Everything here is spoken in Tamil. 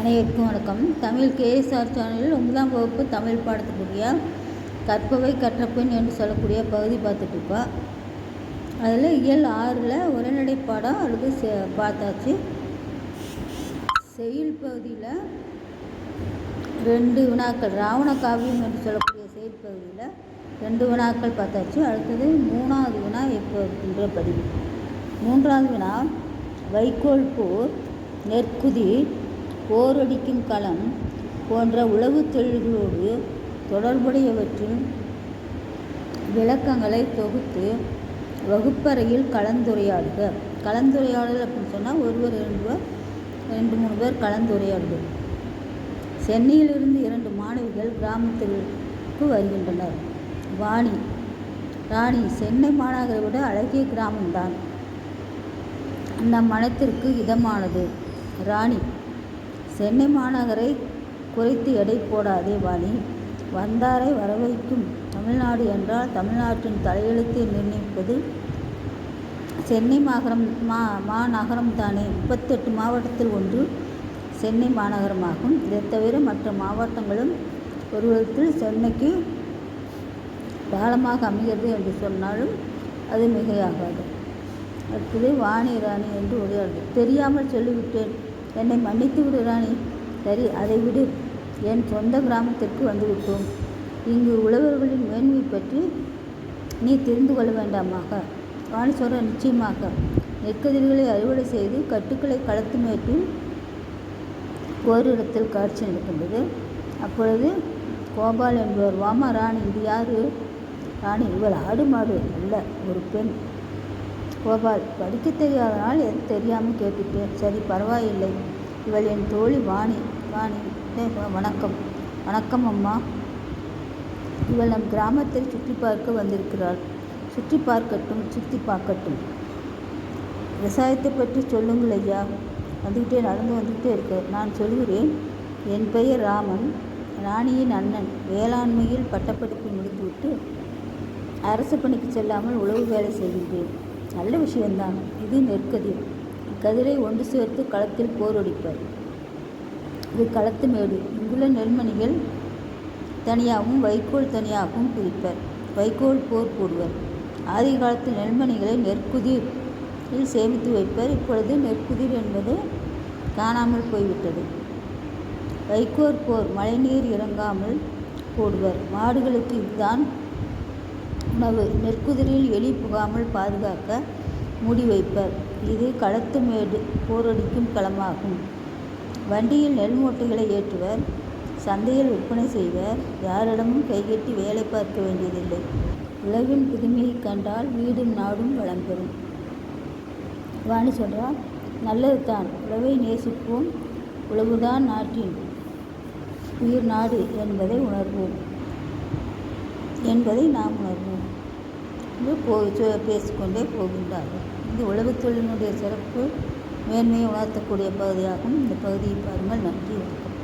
அனைவருக்கும் வணக்கம். தமிழ் கேஎஸ்ஆர் சேனலில் 9ஆம் வகுப்பு தமிழ் பாடத்துக்குரிய கற்பவை கற்றப்பின் என்று சொல்லக்கூடிய பகுதி பார்த்துட்ருப்பா. அதில் இயல் 6ல் உரைநடை பாடம் அல்லது பார்த்தாச்சு. செயல் பகுதியில் 2 வினாக்கள், ராவண காவியம் என்று சொல்லக்கூடிய செயல் பகுதியில் 2 வினாக்கள் பார்த்தாச்சு. அடுத்தது 3வது வினா எப்போ இருக்கின்ற பதிவு. 3வது வினா, வைக்கோல் போர், நெற்குதிர், போரடிக்கும் களம் போன்ற உளவு தொழில்களோடு தொடர்புடையவற்றின் விளக்கங்களை தொகுத்து வகுப்பறையில் கலந்துரையாடுக. கலந்துரையாடல் அப்படின்னு சொன்னால் ஒருவர் 2-3 பேர் கலந்துரையாடுது. சென்னையிலிருந்து 2 மாணவிகள் கிராமத்திற்கு வருகின்றனர். ராணி, சென்னை மாநகரை விட அழகிய கிராமம்தான், நம் மனத்திற்கு இதமானது. ராணி, சென்னை மாநகரை குறைத்து எடை போடாதே வாணி. வந்தாரை வரவைக்கும் தமிழ்நாடு என்றால் தமிழ்நாட்டின் தலையெழுத்தை நிர்ணயிப்பது சென்னை மாநகரம் தானே. 38 மாவட்டத்தில் ஒன்று சென்னை மாநகரமாகும். இதை தவிர மற்ற மாவட்டங்களும் ஒரு விதத்தில் சென்னைக்கு பாலமாக அமைகிறது என்று சொன்னாலும் அது மிகையாகாது. அடுத்தது வாணி ராணி என்று உரையாடு. தெரியாமல் சொல்லிவிட்டேன், என்னை மன்னித்து விடு ராணி. சரி, அதை விடு. என் சொந்த கிராமத்திற்கு வந்துவிட்டோம். இங்கு உழவர்களின் மேன்மை பற்றி நீ தெரிந்து கொள்ள வேண்டாமாக. வாணி சொல்ற, நிச்சயமாக. நெற்கதிர்களை அறுவடை செய்து கட்டுக்களை களத்து மேட்டில் ஓரிடத்தில் காட்சி நடக்கின்றது. அப்பொழுது கோபால் என்பவர், வாமா ராணி, இது யாரு? ராணி, இவள் ஆடு மாடு அல்ல, ஒரு பெண். கோபால், படிக்க தெரியாதனால் எது தெரியாமல் கேட்டுட்டேன். சரி, பரவாயில்லை. இவள் என் தோழி வாணி. வணக்கம். வணக்கம் அம்மா. இவள் நம் கிராமத்தை சுற்றி பார்க்க வந்திருக்கிறாள். சுற்றி பார்க்கட்டும். விவசாயத்தை பற்றி சொல்லுங்கள் ஐயா. நடந்து வந்துக்கிட்டே இருக்க. நான் சொல்கிறேன். என் பெயர் ராமன், ராணியின் அண்ணன். வேளாண்மையில் பட்டப்படிப்பை முடித்துவிட்டு அரசு பணிக்கு செல்லாமல் உழவு வேலை செய்கின்றேன். நல்ல விஷயம்தான். இது நெற்கதிர். கதிரை ஒன்று சேர்த்து களத்தில் போரடிப்பர். இது களத்து மேடு. இங்குள்ள நெல்மணிகள் தனியாகவும் வைக்கோல் தனியாகவும் பிரிப்பர். வைக்கோல் போர் போடுவர். ஆதி காலத்தில் நெல்மணிகளை நெற்குதிரில் சேமித்து வைப்பர். இப்பொழுது நெற்குதிர் என்பது காணாமல் போய்விட்டது. வைக்கோல் போர் மழைநீர் இறங்காமல் போடுவர். மாடுகளுக்கு இதுதான் உணவு. நெற்குதிரில் எலி புகாமல் பாதுகாக்க மூடி வைப்பர். இது களத்து மேடு, போரடிக்கும் களமாகும். வண்டியில் நெல் மூட்டைகளை ஏற்றுவர். சந்தையில் விற்பனை செய்வர். யாரிடமும் கைகட்டி வேலை பார்க்க வேண்டியதில்லை. உழவின் புதுமையை கண்டால் வீடும் நாடும் வளம் பெறும். வாணி சொல்றார், நல்லது தான். உழவை நேசிப்போம். உழவுதான் நாட்டின் உயிர் நாடு என்பதை நாம் உணர்வோம் என்று பேசிக்கொண்டே போகின்றார்கள். இது உழவுத் தொழிலினுடைய சிறப்பு மேன்மையை உணர்த்தக்கூடிய பகுதியாகும். இந்த பகுதியை பாருங்கள். நன்றி, வணக்கம்.